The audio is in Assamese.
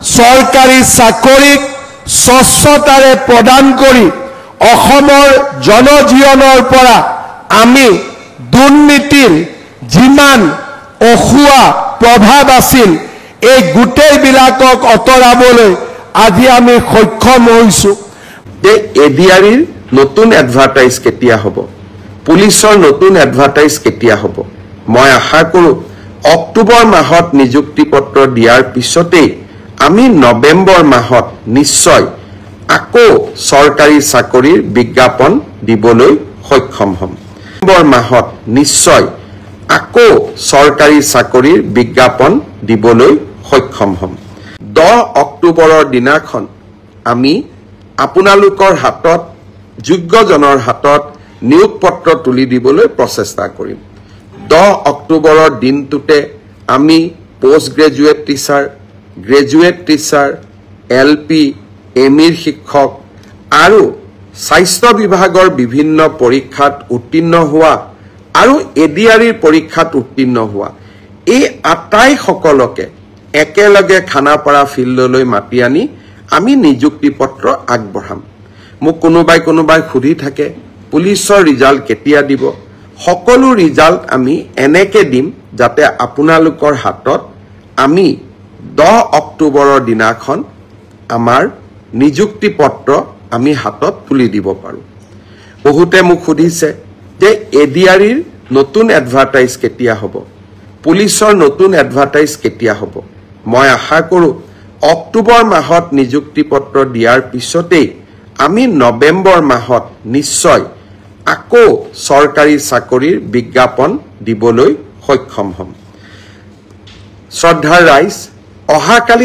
চৰকাৰী চাকৰিক স্বচ্ছতাৰে প্ৰদান কৰি অসমৰ জনজীৱনৰ পৰা আমি দুৰ্নীতিৰ যিমান অসুৱা প্ৰভাৱ আছিল এই গোটেইবিলাকক অতৰাবলৈ আজি আমি সক্ষম হৈছোঁ। এডিআৰিৰ নতুন এডভাৰটাইজ কেতিয়া হ'ব, পুলিচৰ নতুন এডভাৰটাইজ কেতিয়া হ'ব? মই আশা কৰোঁ অক্টোবৰ মাহত নিযুক্তি পত্ৰ দিয়াৰ পিছতেই আমি নৱেম্বৰ মাহত নিশ্চয় আকৌ চৰকাৰী চাকৰিৰ বিজ্ঞাপন দিবলৈ সক্ষম হ'ম। নৱেম্বৰ মাহত নিশ্চয় আকৌ চৰকাৰী চাকৰিৰ বিজ্ঞাপন দিবলৈ সক্ষম হ'ম। 10 অক্টোবৰৰ দিনাখন আমি আপোনালোকৰ হাতত যোগ্যজনৰ হাতত নিয়োগ পত্ৰ তুলি দিবলৈ প্ৰচেষ্টা কৰিম। 10 অক্টোবৰৰ দিনটোতে আমি post graduate teacher, graduate teacher, LP, ME শিক্ষক আৰু স্বাস্থ্য বিভাগৰ বিভিন্ন পৰীক্ষাত উত্তীৰ্ণ হোৱা আৰু এডিআৰিৰ পৰীক্ষাত উত্তীৰ্ণ হোৱা এই আটাইসকলকে একেলগে খানাপাৰা ফিল্ডলৈ মাতি আনি আমি নিযুক্তি পত্ৰ আগবঢ়াম। মোক কোনোবাই সুধি থাকে পুলিচৰ ৰিজাল্ট কেতিয়া দিব? সকলো ৰিজাল্ট আমি এনেকে দিম যাতে আপোনালোকৰ হাতত আমি 10 অক্টোবৰৰ দিনাখন আমাৰ নিযুক্তি পত্ৰ আমি হাতত তুলি দিব পাৰোঁ। বহুতে মোক সুধিছে যে এডিআৰিৰ নতুন এডভাৰটাইজ কেতিয়া হ'ব, পুলিচৰ নতুন এডভাৰটাইজ কেতিয়া হ'ব? মই আশা কৰোঁ অক্টোবৰ মাহত নিযুক্তি পত্ৰ দিয়াৰ পিছতেই আমি নৱেম্বৰ মাহত নিশ্চয় আকৌ চৰকাৰী চাকৰিৰ বিজ্ঞাপন দিবলৈ সক্ষম হ'ম। শ্ৰদ্ধাৰ ৰাইজ, অহাকালি